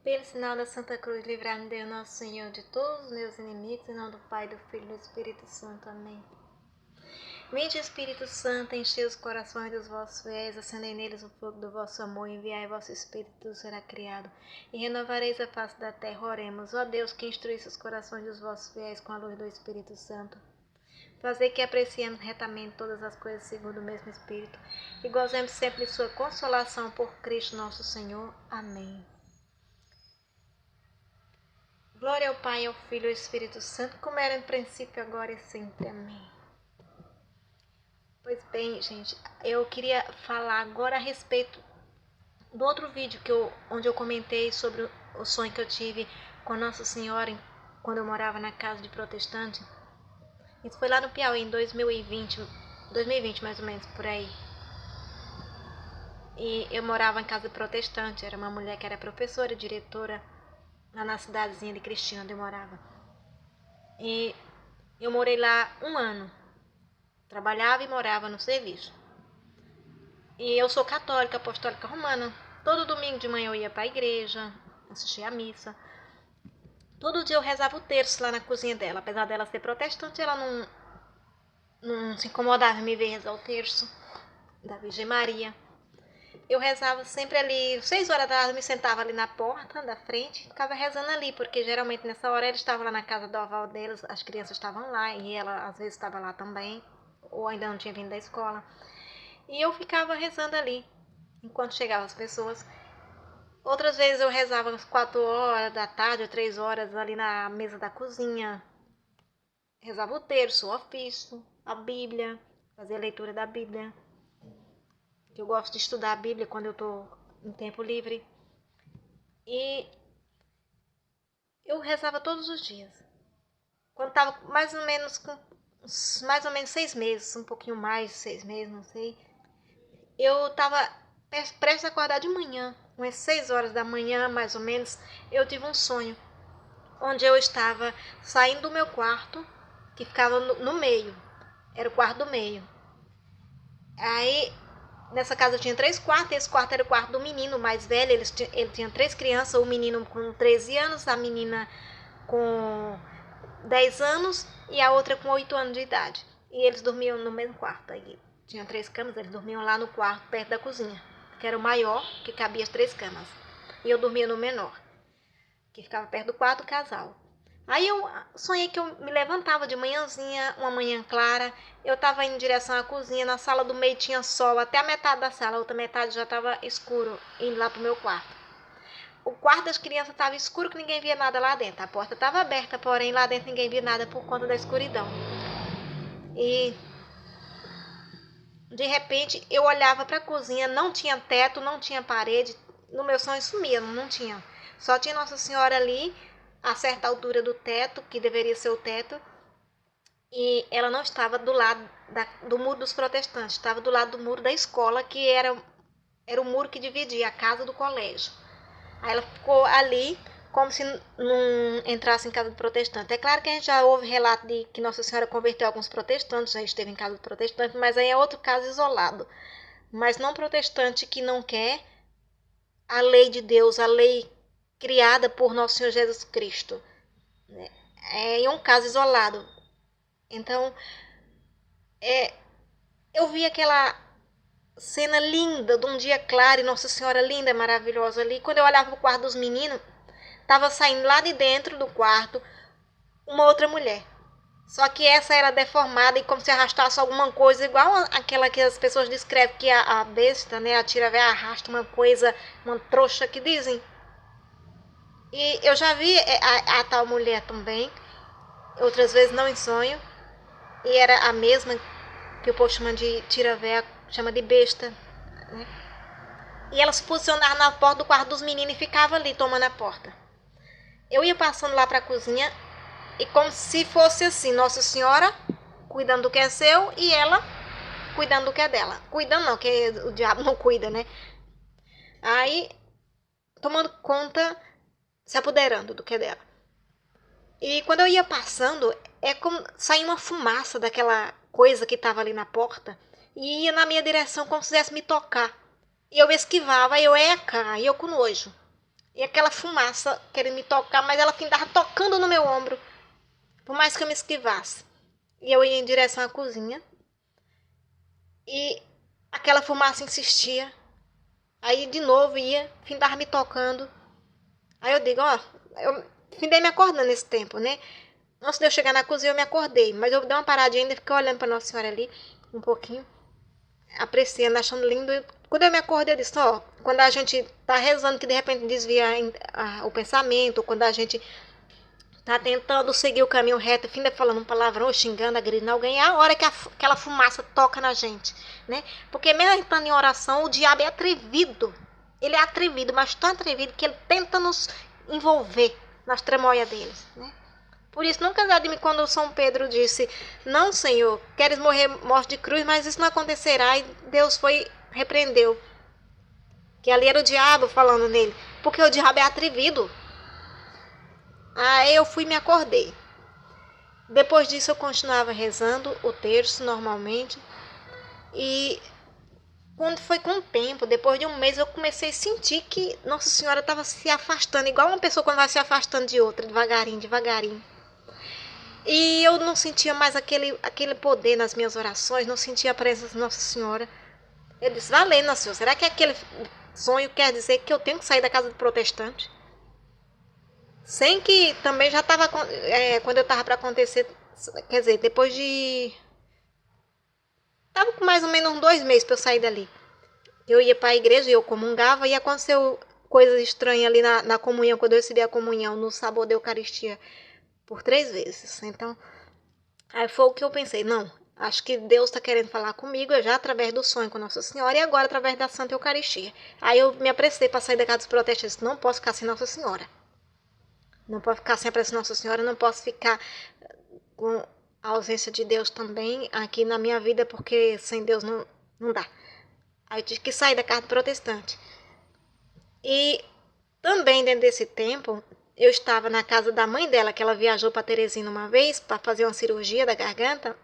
Pelo sinal da Santa Cruz, livrar-me Deus Nosso Senhor de todos os meus inimigos, em nome do Pai, do Filho e do Espírito Santo. Amém. Vinde, Espírito Santo, enchei os corações dos vossos fiéis, acendei neles o fogo do vosso amor, enviai vosso Espírito, tudo será criado, e renovareis a face da terra. Oremos, ó Deus, que instruísse os corações dos vossos fiéis com a luz do Espírito Santo. Fazer que apreciemos retamente todas as coisas segundo o mesmo Espírito, e gozemos sempre de sua consolação por Cristo nosso Senhor. Amém. Glória ao Pai, ao Filho e ao Espírito Santo, como era no princípio, agora e sempre. Amém. Pois bem, gente, eu queria falar agora a respeito do outro vídeo onde eu comentei sobre o sonho que eu tive com Nossa Senhora quando eu morava na casa de protestante. Isso foi lá no Piauí em 2020 mais ou menos, por aí. E eu morava em casa de protestante, era uma mulher que era professora e diretora lá na cidadezinha de Cristina, onde eu morava. E eu morei lá 1 ano. Trabalhava e morava no serviço. E eu sou católica, apostólica romana. Todo domingo de manhã eu ia para a igreja, assistia à missa. Todo dia eu rezava o terço lá na cozinha dela. Apesar dela ser protestante, ela não se incomodava em me ver rezar o terço da Virgem Maria. Eu rezava sempre ali, 6 horas da tarde, eu me sentava ali na porta da frente, ficava rezando ali, porque geralmente nessa hora eles estavam lá na casa do avó deles, as crianças estavam lá e ela às vezes estava lá também, ou ainda não tinha vindo da escola. E eu ficava rezando ali, enquanto chegavam as pessoas. Outras vezes eu rezava às 4 horas da tarde ou 3 horas ali na mesa da cozinha. Rezava o terço, o ofício, a Bíblia, fazia a leitura da Bíblia. Eu gosto de estudar a Bíblia quando eu estou em tempo livre. E eu rezava todos os dias. Quando estava mais ou menos 6 meses, um pouquinho mais de 6 meses, não sei. Eu estava prestes a acordar de manhã, umas 6 horas da manhã, mais ou menos. Eu tive um sonho, onde eu estava saindo do meu quarto, que ficava no meio. Era o quarto do meio. Aí, nessa casa tinha 3 quartos, esse quarto era o quarto do menino mais velho, ele tinha 3 crianças, o menino com 13 anos, a menina com 10 anos e a outra com 8 anos de idade. E eles dormiam no mesmo quarto. Aí tinha 3 camas, eles dormiam lá no quarto, perto da cozinha, que era o maior, que cabia as 3 camas. E eu dormia no menor, que ficava perto do quarto do casal. Aí eu sonhei que eu me levantava de manhãzinha, uma manhã clara, eu estava indo em direção à cozinha, na sala do meio tinha sol, até a metade da sala, a outra metade já estava escuro, indo lá pro meu quarto. O quarto das crianças estava escuro, que ninguém via nada lá dentro. A porta estava aberta, porém lá dentro ninguém via nada por conta da escuridão. E de repente eu olhava para a cozinha, não tinha teto, não tinha parede. No meu sonho sumia, não tinha. Só tinha Nossa Senhora ali, a certa altura do teto, que deveria ser o teto, e ela não estava do lado do muro dos protestantes, estava do lado do muro da escola, que era o muro que dividia a casa do colégio. Aí ela ficou ali, como se não entrasse em casa do protestante. É claro que a gente já ouve relato de que Nossa Senhora converteu alguns protestantes, já esteve em casa do protestante, mas aí é outro caso isolado. Mas não protestante que não quer a lei de Deus, a lei criada por Nosso Senhor Jesus Cristo. É um caso isolado. Então, eu vi aquela cena linda de um dia claro e Nossa Senhora linda, maravilhosa ali. Quando eu olhava para o quarto dos meninos, estava saindo lá de dentro do quarto uma outra mulher. Só que essa era deformada e como se arrastasse alguma coisa, igual aquela que as pessoas descrevem que a besta, né, a tira-véia arrasta uma coisa, uma trouxa que dizem. E eu já vi a tal mulher também, outras vezes não em sonho, e era a mesma que o povo chama de tira-véia, chama de besta, né? E ela se posicionava na porta do quarto dos meninos e ficava ali tomando a porta. Eu ia passando lá para a cozinha e como se fosse assim, Nossa Senhora cuidando do que é seu e ela cuidando do que é dela. Cuidando não, que o diabo não cuida, né? Aí, tomando conta, se apoderando do que é dela. E quando eu ia passando, é como saía uma fumaça daquela coisa que estava ali na porta e ia na minha direção como se quisesse me tocar. E eu esquivava, e eu com nojo. E aquela fumaça querendo me tocar, mas ela findava tocando no meu ombro, por mais que eu me esquivasse. E eu ia em direção à cozinha. E aquela fumaça insistia. Aí de novo ia, findava me tocando. Aí eu digo, ó, eu findei me acordando nesse tempo, né? Antes de eu chegar na cozinha eu me acordei, mas eu dei uma paradinha ainda, fiquei olhando para Nossa Senhora ali um pouquinho, apreciando, achando lindo. Quando eu me acordei, eu disse, ó, quando a gente tá rezando que de repente desvia o pensamento, quando a gente tá tentando seguir o caminho reto, finda falando um palavrão, ou xingando, agredindo alguém, é a hora que aquela fumaça toca na gente, né? Porque mesmo estando em oração, o diabo é atrevido. Ele é atrevido, mas tão atrevido que ele tenta nos envolver nas tramóias deles, né? Por isso, nunca dá de mim quando São Pedro disse, não, Senhor, queres morrer morte de cruz, mas isso não acontecerá. E Deus repreendeu. Que ali era o diabo falando nele, porque o diabo é atrevido. Aí eu fui e me acordei. Depois disso eu continuava rezando o terço normalmente. E quando foi com o tempo, depois de um mês, eu comecei a sentir que Nossa Senhora estava se afastando, igual uma pessoa quando vai se afastando de outra, devagarinho, devagarinho. E eu não sentia mais aquele poder nas minhas orações, não sentia a presença de Nossa Senhora. Eu disse, valeu, Nossa Senhora, será que aquele sonho quer dizer que eu tenho que sair da casa do protestante? Sem que também já estava, quando eu estava para acontecer, quer dizer, depois de... Estava com mais ou menos uns 2 meses para eu sair dali. Eu ia para a igreja e eu comungava e aconteceu coisas estranhas ali na comunhão, quando eu recebi a comunhão, no sabor da Eucaristia, por 3 vezes. Então, aí foi o que eu pensei, não, acho que Deus está querendo falar comigo, já através do sonho com Nossa Senhora e agora através da Santa Eucaristia. Aí eu me apressei para sair da casa dos protestantes, não posso ficar sem Nossa Senhora. Não posso ficar sem a presença de Nossa Senhora, não posso ficar com a ausência de Deus também aqui na minha vida, porque sem Deus não dá. Aí eu tive que sair da casa do protestante. E também dentro desse tempo, eu estava na casa da mãe dela, que ela viajou para Teresina uma vez para fazer uma cirurgia da garganta.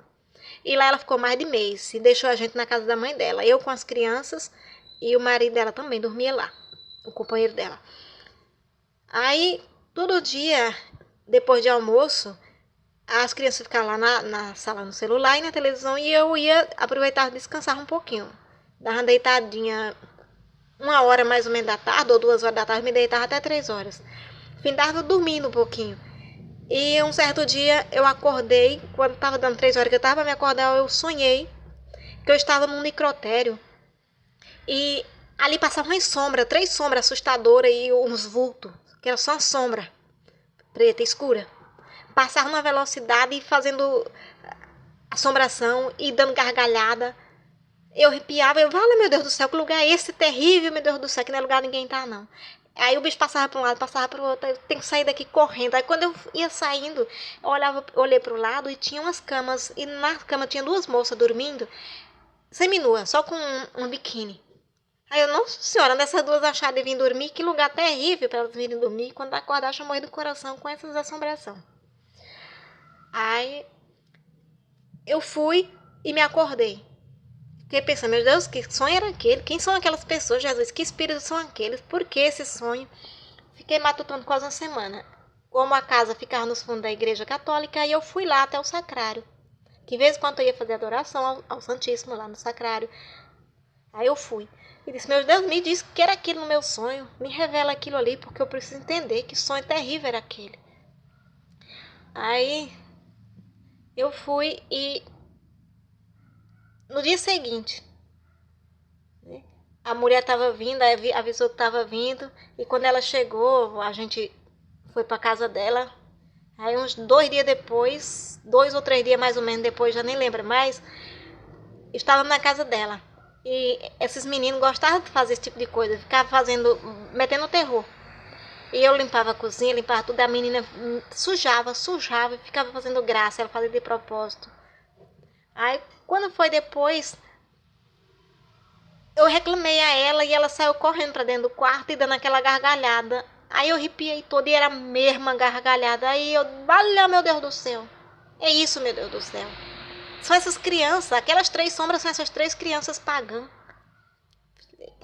E lá ela ficou mais de mês e deixou a gente na casa da mãe dela. Eu com as crianças e o marido dela também dormia lá, o companheiro dela. Aí, todo dia, depois de almoço, as crianças ficavam lá na sala no celular e na televisão e eu ia aproveitar e descansar um pouquinho. Dava uma deitadinha 1 hora mais ou menos da tarde ou 2 horas da tarde, me deitava até 3 horas. Findava dormindo um pouquinho. E um certo dia eu acordei, quando estava dando 3 horas que eu estava para me acordar, eu sonhei que eu estava num necrotério. E ali passavam umas sombras, 3 sombras assustadoras e uns vultos, que era só uma sombra preta, escura. Passavam numa velocidade e fazendo assombração e dando gargalhada. Eu arrepiava, eu falo, meu Deus do céu, que lugar é esse terrível, meu Deus do céu, que não é lugar ninguém tá, não. Aí o bicho passava para um lado, passava para o outro, eu tenho que sair daqui correndo. Aí quando eu ia saindo, olhei para o lado e tinha umas camas, e na cama tinha 2 moças dormindo, seminua, só com um biquíni. Aí eu, nossa senhora, dessas 2 acharam de vir dormir, que lugar terrível para elas virem dormir. Quando acordar, eu morri do coração com essas assombrações. Aí eu fui e me acordei. Fiquei pensando, meu Deus, que sonho era aquele? Quem são aquelas pessoas, Jesus? Que espíritos são aqueles? Por que esse sonho? Fiquei matutando quase uma semana. Como a casa ficava nos fundos da igreja católica, aí eu fui lá até o sacrário. Que de vez em quando eu ia fazer adoração ao Santíssimo lá no sacrário. Aí eu fui. E disse, meu Deus, me disse que era aquilo no meu sonho. Me revela aquilo ali, porque eu preciso entender que sonho terrível era aquele. Aí eu fui e... No dia seguinte, a mulher estava vindo, avisou que estava vindo, e quando ela chegou, a gente foi para casa dela. Aí uns 2 dias depois, 2 ou 3 dias mais ou menos depois, já nem lembro mais, estava na casa dela. E esses meninos gostavam de fazer esse tipo de coisa, ficavam metendo terror. E eu limpava a cozinha, limpava tudo, a menina sujava e ficava fazendo graça, ela fazia de propósito. Aí, quando foi depois, eu reclamei a ela e ela saiu correndo para dentro do quarto e dando aquela gargalhada. Aí eu arrepiei toda e era a mesma gargalhada. Aí eu, olha, meu Deus do céu. É isso, meu Deus do céu. São essas crianças, aquelas 3 sombras são essas 3 crianças pagãs.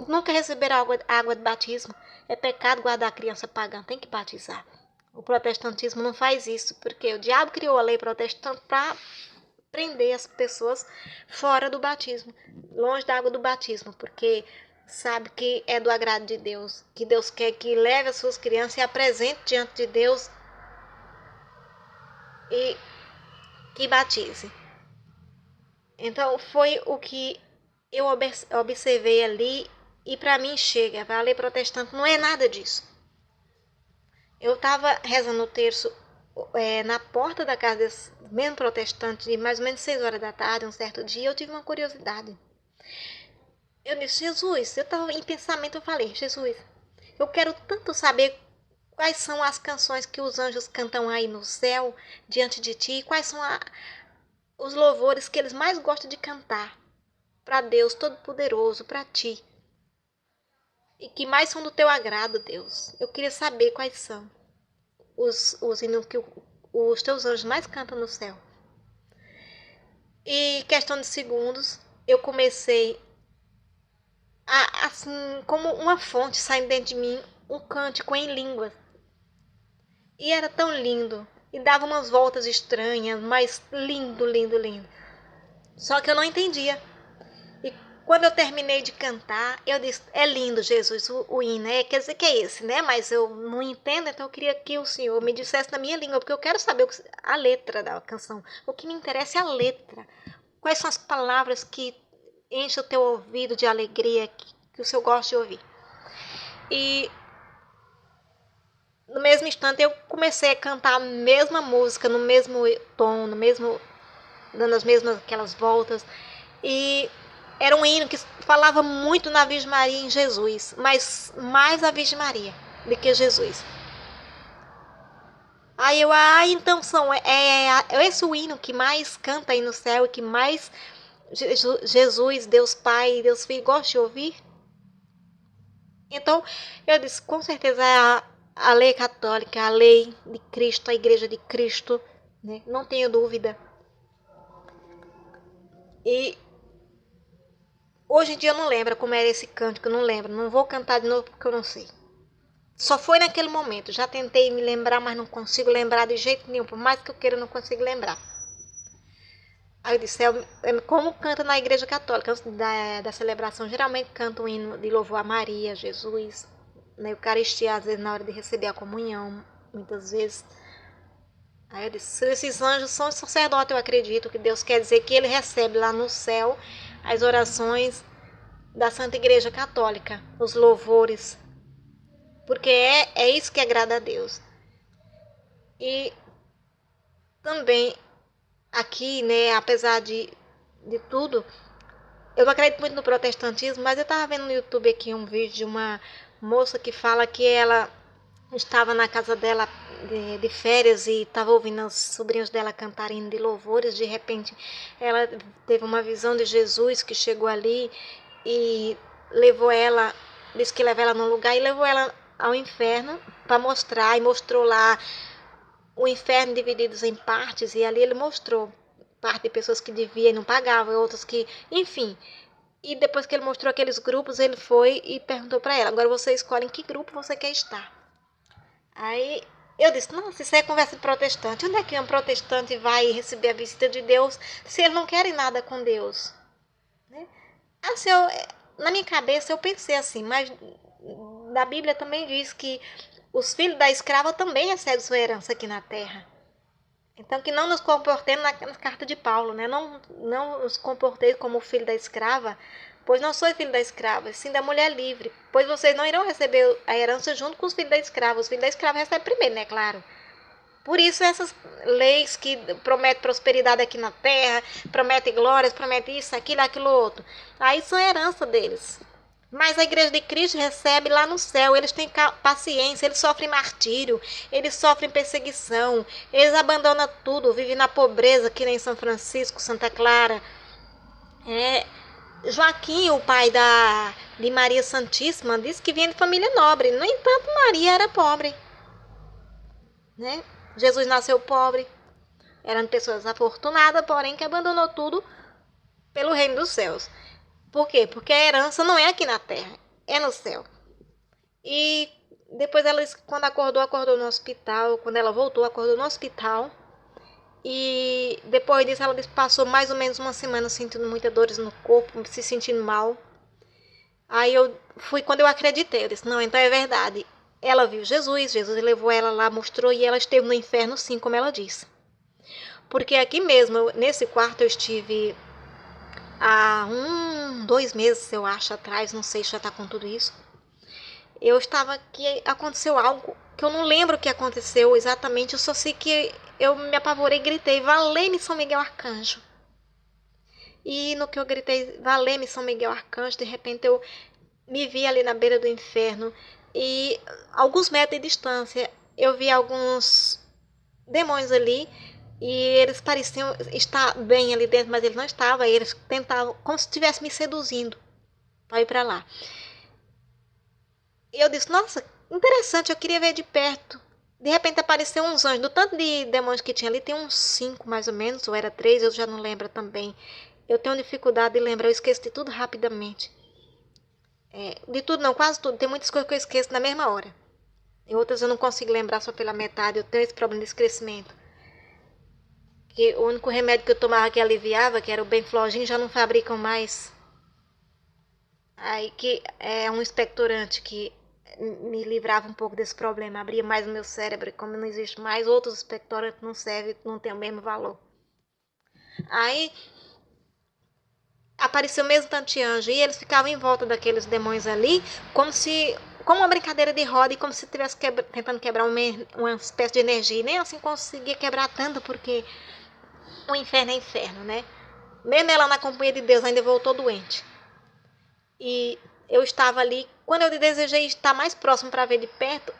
nunca receberam água de batismo. É pecado guardar a criança pagã, tem que batizar. O protestantismo não faz isso, porque o diabo criou a lei protestante para prender as pessoas fora do batismo, longe da água do batismo, porque sabe que é do agrado de Deus, que Deus quer que leve as suas crianças e apresente diante de Deus e que batize. Então foi o que eu observei ali e para mim chega, para a lei protestante não é nada disso. Eu estava rezando o terço na porta da casa desse mesmo protestante, de mais ou menos 6 horas da tarde, um certo dia, eu tive uma curiosidade. Eu disse, Jesus, eu estava em pensamento, eu falei, Jesus, eu quero tanto saber quais são as canções que os anjos cantam aí no céu, diante de ti, quais são os louvores que eles mais gostam de cantar para Deus Todo-Poderoso, para ti. E que mais são do teu agrado, Deus. Eu queria saber quais são os hinos que os teus anjos mais cantam no céu. E questão de segundos, eu comecei assim, como uma fonte saindo dentro de mim, um cântico em línguas. E era tão lindo. E dava umas voltas estranhas, mas lindo, lindo, lindo. Só que eu não entendia. E quando eu terminei de cantar, eu disse, é lindo, Jesus, o hino, quer dizer que é esse, né? Mas eu não entendo, então eu queria que o Senhor me dissesse na minha língua, porque eu quero saber a letra da canção. O que me interessa é a letra. Quais são as palavras que enchem o teu ouvido de alegria, que o Senhor gosta de ouvir. E no mesmo instante eu comecei a cantar a mesma música, no mesmo tom, dando as mesmas aquelas voltas. E era um hino que falava muito na Virgem Maria e em Jesus, mas mais a Virgem Maria do que Jesus. Aí eu, então é esse o hino que mais canta aí no céu, que mais Jesus, Deus Pai e Deus Filho gosta de ouvir? Então eu disse, com certeza é a lei católica, a lei de Cristo, a igreja de Cristo, né? Não tenho dúvida. E hoje em dia eu não lembro como era esse cântico, eu não lembro. Não vou cantar de novo porque eu não sei. Só foi naquele momento. Já tentei me lembrar, mas não consigo lembrar de jeito nenhum. Por mais que eu queira, eu não consigo lembrar. Aí eu disse, como canta na igreja católica, antes da celebração, geralmente canta um hino de louvor a Maria, Jesus, na Eucaristia, às vezes na hora de receber a comunhão, muitas vezes. Aí eu disse, esses anjos são sacerdotes, eu acredito que Deus quer dizer que ele recebe lá no céu as orações da Santa Igreja Católica, os louvores, porque é isso que agrada a Deus. E também aqui, né, apesar de tudo, eu não acredito muito no protestantismo, mas eu estava vendo no YouTube aqui um vídeo de uma moça que fala que ela estava na casa dela de férias e estava ouvindo os sobrinhos dela cantarem de louvores. De repente ela teve uma visão de Jesus que chegou ali e levou ela, disse que levou ela num lugar e levou ela ao inferno para mostrar, e mostrou lá o inferno divididos em partes, e ali ele mostrou parte de pessoas que deviam e não pagavam, outras que, enfim. E depois que ele mostrou aqueles grupos, ele foi e perguntou para ela, agora você escolhe em que grupo você quer estar. Aí eu disse, nossa, isso é conversa de protestante. Onde é que um protestante vai receber a visita de Deus se ele não quer nada com Deus? Né? Assim, na minha cabeça eu pensei assim, mas na Bíblia também diz que os filhos da escrava também recebem sua herança aqui na terra. Então, que não nos comportemos na carta de Paulo, né? Não nos comporteis como filho da escrava, pois não sou filho da escrava, sim da mulher livre. Pois vocês não irão receber a herança junto com os filhos da escrava. Os filhos da escrava recebem primeiro, né? Claro. Por isso essas leis que prometem prosperidade aqui na terra, prometem glórias, prometem isso, aquilo, outro. Aí são herança deles. Mas a igreja de Cristo recebe lá no céu, eles têm paciência, eles sofrem martírio, eles sofrem perseguição, eles abandonam tudo, vivem na pobreza, que nem São Francisco, Santa Clara. Joaquim, o pai de Maria Santíssima, disse que vinha de família nobre. No entanto, Maria era pobre. Né? Jesus nasceu pobre. Eram pessoas afortunadas, porém que abandonou tudo pelo reino dos céus. Por quê? Porque a herança não é aqui na terra, é no céu. E depois ela, quando acordou no hospital. Quando ela voltou, acordou no hospital. E depois disso ela passou mais ou menos uma semana sentindo muitas dores no corpo, se sentindo mal. Aí quando eu acreditei, eu disse, não, então é verdade. Ela viu Jesus levou ela lá, mostrou, e ela esteve no inferno sim, como ela disse. Porque aqui mesmo, nesse quarto eu estive há 2 meses, eu acho, atrás, não sei se já tá com tudo isso. Eu estava aqui, aconteceu algo que eu não lembro o que aconteceu exatamente, eu só sei que eu me apavorei e gritei, valei-me São Miguel Arcanjo. E no que eu gritei, valei-me São Miguel Arcanjo, de repente eu me vi ali na beira do inferno e alguns metros de distância eu vi alguns demônios ali e eles pareciam estar bem ali dentro, mas eles não estavam, eles tentavam, como se estivessem me seduzindo para ir para lá. E eu disse, nossa, interessante, eu queria ver de perto. De repente apareceu uns anjos, do tanto de demônios que tinha ali, tem uns 5 mais ou menos, ou era 3, eu já não lembro também. Eu tenho dificuldade de lembrar, eu esqueço de tudo rapidamente. De tudo não, quase tudo, tem muitas coisas que eu esqueço na mesma hora. E outras eu não consigo lembrar só pela metade, eu tenho esse problema de esquecimento. Que o único remédio que eu tomava que aliviava, que era o Benflogin, já não fabricam mais. Aí que é um expectorante que me livrava um pouco desse problema, abria mais o meu cérebro, e como não existe mais, outros expectorantes não servem, não tem o mesmo valor. Aí apareceu mesmo tanto de anjo, e eles ficavam em volta daqueles demônios ali, como uma brincadeira de roda, e como se estivesse tentando quebrar uma espécie de energia, e nem assim conseguia quebrar tanto, porque o inferno é inferno, né? Mesmo ela na companhia de Deus ainda voltou doente. E eu estava ali, quando eu desejei estar mais próximo para ver de perto,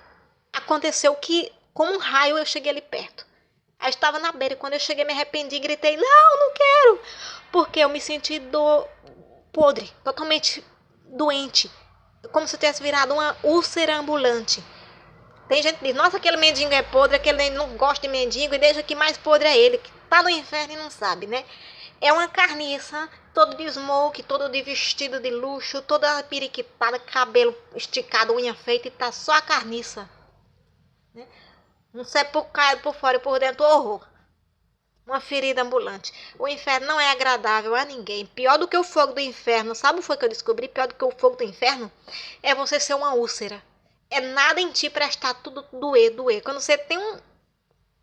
aconteceu que, como um raio, eu cheguei ali perto. Aí estava na beira, quando eu cheguei me arrependi e gritei, não quero! Porque eu me senti podre, totalmente doente, como se eu tivesse virado uma úlcera ambulante. Tem gente que diz, nossa, aquele mendigo é podre, aquele não gosta de mendigo, e deixa que mais podre é ele, que tá no inferno e não sabe, né? É uma carniça, todo de smoke, todo de vestido de luxo, toda periquitada, cabelo esticado, unha feita, e tá só a carniça. Né? Um sepulcro por fora e por dentro, horror. Uma ferida ambulante. O inferno não é agradável a ninguém. Pior do que o fogo do inferno. Sabe o que foi que eu descobri? Pior do que o fogo do inferno? É você ser uma úlcera. É nada em ti prestar tudo doer. Quando você tem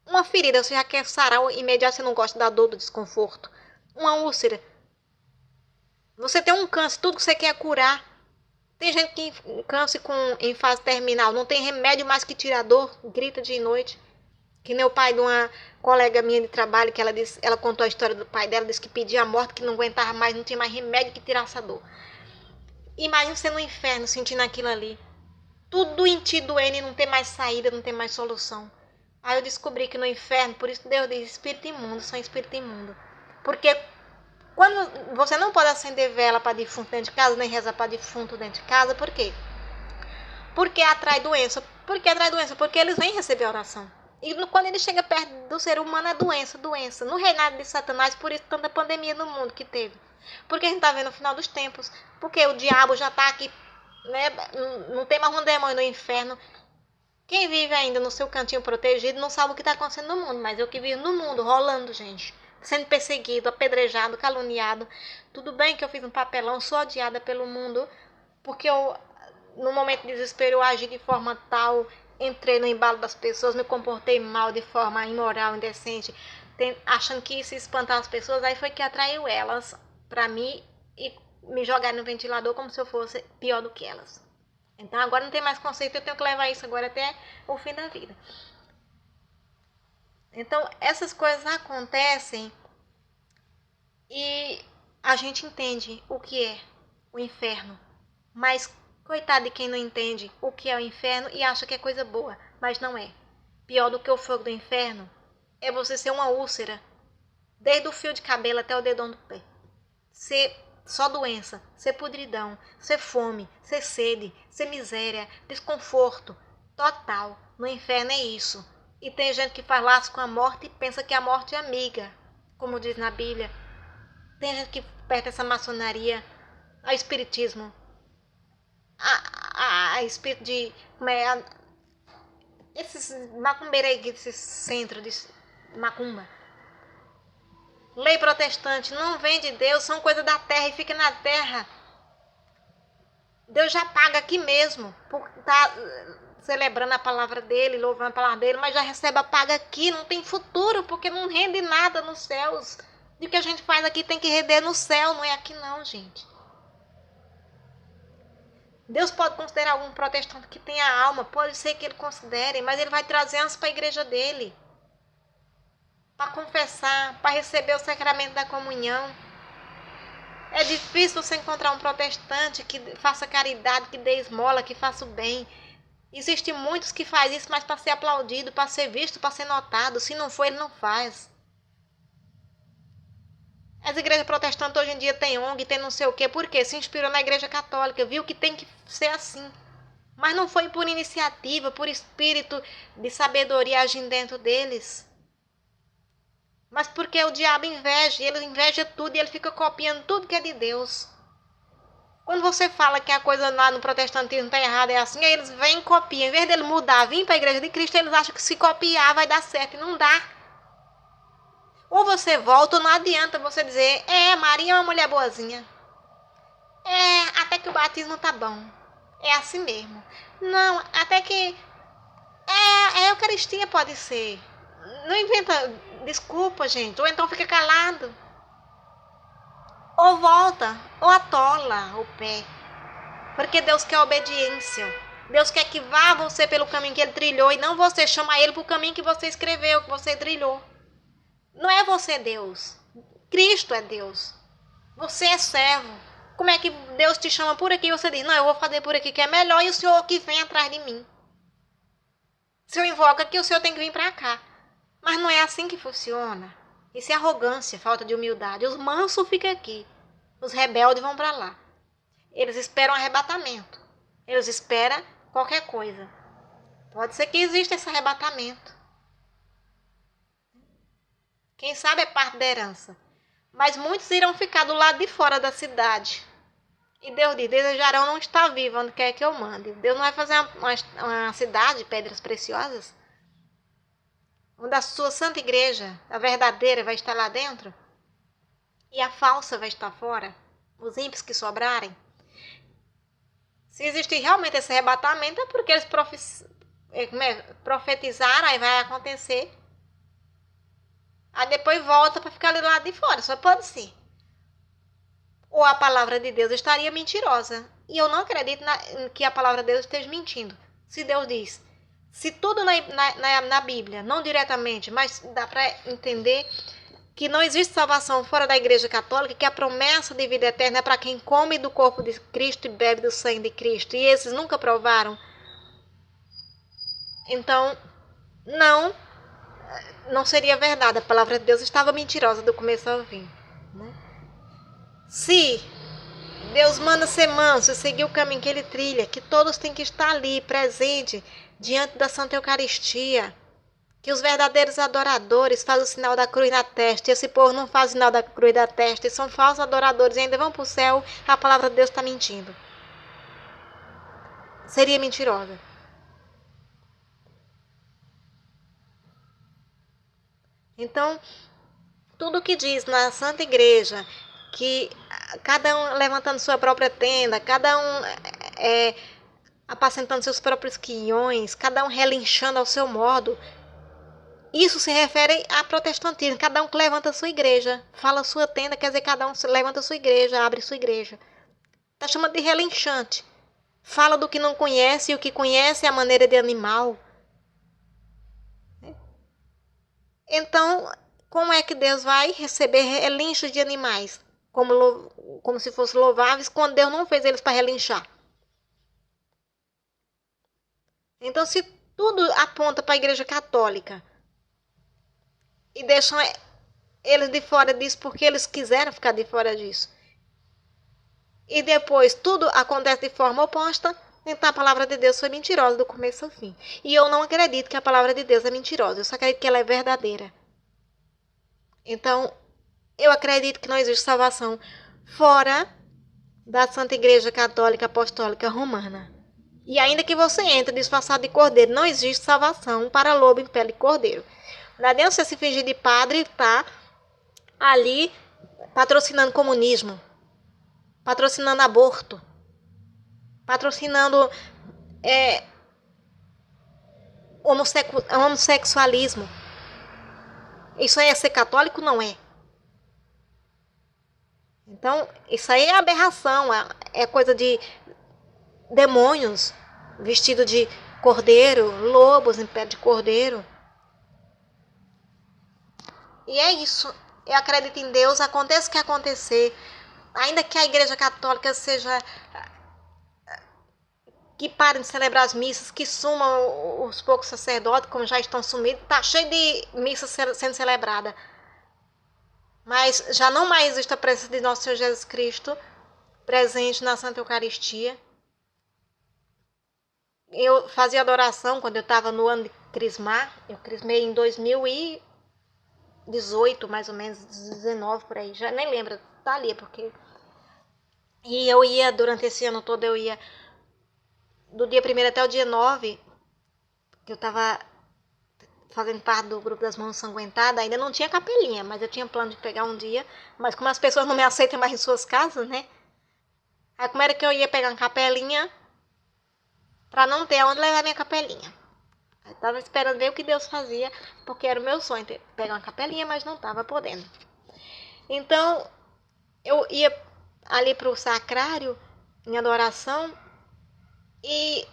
uma ferida, você já quer sarar imediato, você não gosta da dor, do desconforto. Uma úlcera. Você tem um câncer, tudo que você quer curar. Tem gente que câncer em fase terminal, não tem remédio mais que tirar dor, grita de noite. Que meu pai de uma colega minha de trabalho, que ela contou a história do pai dela, disse que pedia a morte, que não aguentava mais, não tinha mais remédio que tirasse a dor. Imagina você no inferno sentindo aquilo ali. Tudo em ti doendo e não tem mais saída, não tem mais solução. Aí eu descobri que no inferno, por isso Deus diz, espírito imundo, são espírito imundo. Porque quando você não pode acender vela para defunto dentro de casa, nem rezar para defunto dentro de casa, por quê? Porque atrai doença. Por que atrai doença? Porque eles vêm receber oração. E quando ele chega perto do ser humano é doença. No reinado de Satanás, por isso tanta pandemia no mundo que teve. Porque a gente está vendo o final dos tempos. Porque o diabo já está aqui, né? Não tem mais um demônio no inferno. Quem vive ainda no seu cantinho protegido não sabe o que está acontecendo no mundo. Mas eu que vivo no mundo, rolando, gente. Sendo perseguido, apedrejado, caluniado. Tudo bem que eu fiz um papelão, sou odiada pelo mundo. Porque no momento de desespero, eu agi de forma tal, entrei no embalo das pessoas, me comportei mal de forma imoral, indecente, achando que isso ia espantar as pessoas. Aí foi que atraiu elas para mim e me jogaram no ventilador como se eu fosse pior do que elas. Então agora não tem mais conceito, eu tenho que levar isso agora até o fim da vida. Então essas coisas acontecem e a gente entende o que é o inferno. Mas coitado de quem não entende o que é o inferno e acha que é coisa boa, mas não é. Pior do que o fogo do inferno é você ser uma úlcera, desde o fio de cabelo até o dedão do pé. Ser só doença, ser podridão, ser fome, ser sede, ser miséria, desconforto total. No inferno é isso. E tem gente que faz laço com a morte e pensa que a morte é amiga, como diz na Bíblia. Tem gente que perto essa maçonaria ao espiritismo, a espírito de... esses macumbeiros aí, esses centros de macumba. Lei protestante não vem de Deus, são coisas da terra e fica na terra. Deus já paga aqui mesmo, por estar celebrando a palavra dele, louvando a palavra dele, mas já recebe a paga aqui, não tem futuro, porque não rende nada nos céus. E o que a gente faz aqui tem que render no céu, não é aqui não, gente. Deus pode considerar algum protestante que tenha alma, pode ser que ele considere, mas ele vai trazer antes para a igreja dele, para confessar, para receber o sacramento da comunhão. É difícil você encontrar um protestante que faça caridade, que dê esmola, que faça o bem. Existem muitos que fazem isso, mas para ser aplaudido, para ser visto, para ser notado. Se não for, ele não faz. As igrejas protestantes hoje em dia têm ONG, tem não sei o quê. Por quê? Se inspirou na igreja católica, viu que tem que ser assim. Mas não foi por iniciativa, por espírito de sabedoria agindo dentro deles. Mas porque o diabo inveja, ele inveja tudo e ele fica copiando tudo que é de Deus. Quando você fala que a coisa lá no protestantismo está errada, é assim, aí eles vêm e copiam. Em vez dele mudar, vir para a igreja de Cristo, eles acham que se copiar vai dar certo. E não dá. Ou você volta, ou não adianta você dizer, Maria é uma mulher boazinha. Até que o batismo tá bom. É assim mesmo. Não, até que a Eucaristia pode ser. Não inventa desculpa, gente. Ou então fica calado. Ou volta, ou atola o pé. Porque Deus quer obediência. Deus quer que vá você pelo caminho que ele trilhou e não você chama ele para o caminho que você escreveu, que você trilhou. Não é você Deus. Cristo é Deus. Você é servo. Como é que Deus te chama por aqui e você diz, não, eu vou fazer por aqui que é melhor e o Senhor que vem atrás de mim. Se eu invoco aqui, o Senhor tem que vir para cá. Mas não é assim que funciona. Isso é arrogância, falta de humildade. Os mansos ficam aqui. Os rebeldes vão para lá. Eles esperam arrebatamento. Eles esperam qualquer coisa. Pode ser que exista esse arrebatamento. Quem sabe é parte da herança. Mas muitos irão ficar do lado de fora da cidade. E Deus diz, desejarão não estar vivo onde quer que eu mande. Deus não vai fazer uma cidade de pedras preciosas? Onde a sua santa igreja, a verdadeira, vai estar lá dentro? E a falsa vai estar fora? Os ímpios que sobrarem? Se existir realmente esse arrebatamento, é porque eles profetizaram, aí vai acontecer. Aí depois volta para ficar ali do lado de fora, só pode ser. Ou a palavra de Deus estaria mentirosa. E eu não acredito que a palavra de Deus esteja mentindo. Se Deus diz, se tudo na Bíblia, não diretamente, mas dá para entender que não existe salvação fora da igreja católica, que a promessa de vida eterna é para quem come do corpo de Cristo e bebe do sangue de Cristo. E esses nunca provaram. Então, não seria verdade. A palavra de Deus estava mentirosa do começo ao fim. Né? Se Deus manda ser manso e seguir o caminho que ele trilha, que todos têm que estar ali, presente, diante da Santa Eucaristia, que os verdadeiros adoradores fazem o sinal da cruz na testa, e esse povo não faz o sinal da cruz na testa, e são falsos adoradores e ainda vão para o céu, a palavra de Deus está mentindo. Seria mentirosa. Então, tudo que diz na Santa Igreja, que cada um levantando sua própria tenda, cada um apacentando seus próprios quinhões, cada um relinchando ao seu modo, isso se refere a protestantismo. Cada um que levanta a sua igreja, fala a sua tenda, quer dizer, cada um levanta a sua igreja, abre sua igreja. Está chamando de relinchante. Fala do que não conhece, e o que conhece é a maneira de animal. Então, como é que Deus vai receber relinchos de animais? Como se fossem louváveis, quando Deus não fez eles para relinchar. Então, se tudo aponta para a igreja católica e deixam eles de fora disso porque eles quiseram ficar de fora disso, e depois tudo acontece de forma oposta, então a palavra de Deus foi mentirosa do começo ao fim. E eu não acredito que a palavra de Deus é mentirosa, eu só acredito que ela é verdadeira. Então, eu acredito que não existe salvação fora da Santa Igreja Católica Apostólica Romana. E ainda que você entre disfarçado de cordeiro, não existe salvação para lobo em pele de cordeiro. Não adianta você se fingir de padre e tá ali patrocinando comunismo, patrocinando aborto, patrocinando homossexualismo. Isso aí é ser católico? Não é. Então, isso aí é aberração, é coisa de demônios vestidos de cordeiro, lobos em pé de cordeiro. E é isso. Eu acredito em Deus, aconteça o que acontecer. Ainda que a Igreja Católica seja... que parem de celebrar as missas, que sumam os poucos sacerdotes, como já estão sumidos. Está cheio de missas sendo celebrada. Mas já não mais existe a presença de nosso Senhor Jesus Cristo presente na Santa Eucaristia. Eu fazia adoração quando eu estava no ano de crismar. Eu crismei em 2018, mais ou menos, 19 por aí. Já nem lembro, tá ali, porque... E eu ia, durante esse ano todo, eu ia do dia 1º até o dia 9, que eu estava fazendo parte do grupo das mãos sanguentadas, ainda não tinha capelinha, mas eu tinha plano de pegar um dia. Mas como as pessoas não me aceitam mais em suas casas, né? Aí como era que eu ia pegar uma capelinha para não ter aonde levar minha capelinha? Eu tava esperando ver o que Deus fazia, porque era o meu sonho pegar uma capelinha, mas não tava podendo. Então, eu ia ali pro sacrário, em adoração, e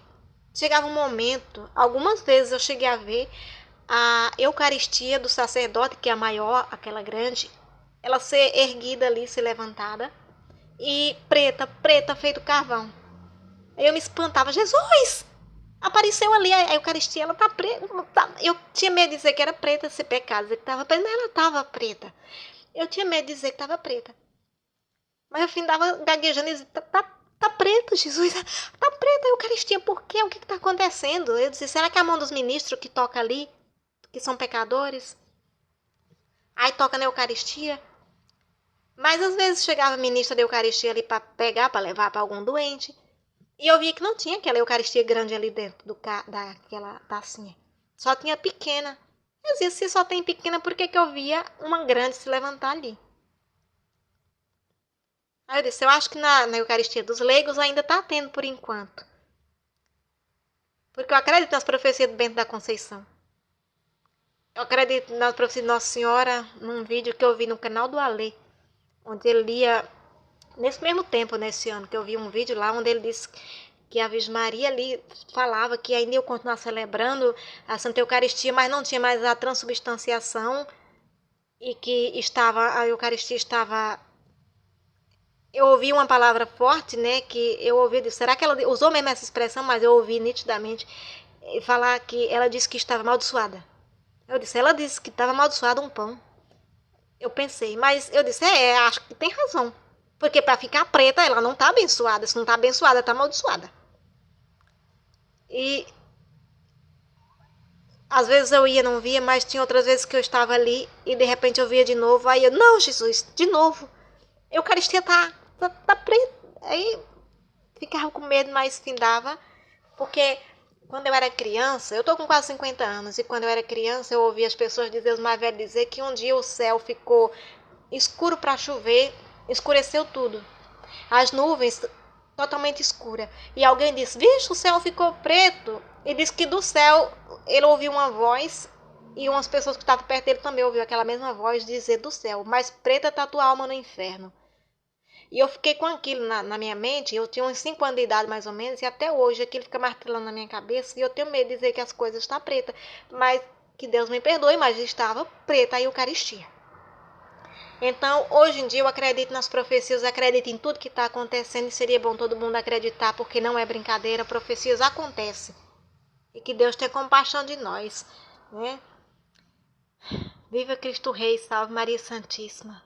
chegava um momento, algumas vezes eu cheguei a ver a Eucaristia do sacerdote, que é a maior, aquela grande, ela ser erguida ali, ser levantada, e preta, feito carvão. Aí eu me espantava, Jesus! Apareceu ali a Eucaristia, ela tá preta. Eu tinha medo de dizer que era preta, ser pecado, dizer que estava preta, mas ela estava preta. Eu tinha medo de dizer que estava preta. Mas eu findava gaguejando e dizia, tá preta, Jesus, tá preta a Eucaristia, por quê? O que está acontecendo? Eu disse, será que é a mão dos ministros que toca ali, que são pecadores? Aí toca na Eucaristia. Mas às vezes chegava a ministra da Eucaristia ali para pegar, para levar para algum doente. E eu via que não tinha aquela Eucaristia grande ali dentro daquela tacinha. Só tinha pequena. Eu dizia, se só tem pequena, por que eu via uma grande se levantar ali? Aí eu disse, eu acho que na Eucaristia dos leigos ainda está tendo por enquanto. Porque eu acredito nas profecias do Bento da Conceição. Eu acredito nas profecias de Nossa Senhora num vídeo que eu vi no canal do Alê, onde ele lia... Nesse mesmo tempo, nesse ano, que eu vi um vídeo lá onde ele disse que a Virgem Maria ali falava que ainda ia continuar celebrando a Santa Eucaristia, mas não tinha mais a transubstanciação e que a Eucaristia estava... Eu ouvi uma palavra forte, né, que eu ouvi, será que ela usou mesmo essa expressão, mas eu ouvi nitidamente falar que ela disse que estava amaldiçoada. Eu disse, ela disse que estava amaldiçoado um pão. Eu pensei, mas eu disse, acho que tem razão. Porque para ficar preta, ela não está abençoada. Se não está abençoada, está amaldiçoada. E às vezes eu ia, não via, mas tinha outras vezes que eu estava ali e de repente eu via de novo. Aí eu, não, Jesus, de novo. A Eucaristia tá preta. Aí ficava com medo, mas findava. Porque quando eu era criança, eu tô com quase 50 anos, e quando eu era criança eu ouvia as pessoas dizer, os mais velhos dizer, que um dia o céu ficou escuro para chover, escureceu tudo. As nuvens totalmente escuras. E alguém disse, vixe, o céu ficou preto. E disse que do céu ele ouviu uma voz, e umas pessoas que estavam perto dele também ouviu aquela mesma voz dizer do céu, mas preta tá tua alma no inferno. E eu fiquei com aquilo na minha mente, eu tinha uns 5 anos de idade mais ou menos, e até hoje aquilo fica martelando na minha cabeça, e eu tenho medo de dizer que as coisas estão pretas, mas que Deus me perdoe, mas estava preta a Eucaristia. Então, hoje em dia eu acredito nas profecias, acredito em tudo que está acontecendo, e seria bom todo mundo acreditar, porque não é brincadeira, profecias acontecem. E que Deus tenha compaixão de nós, né? Viva Cristo Rei, salve Maria Santíssima.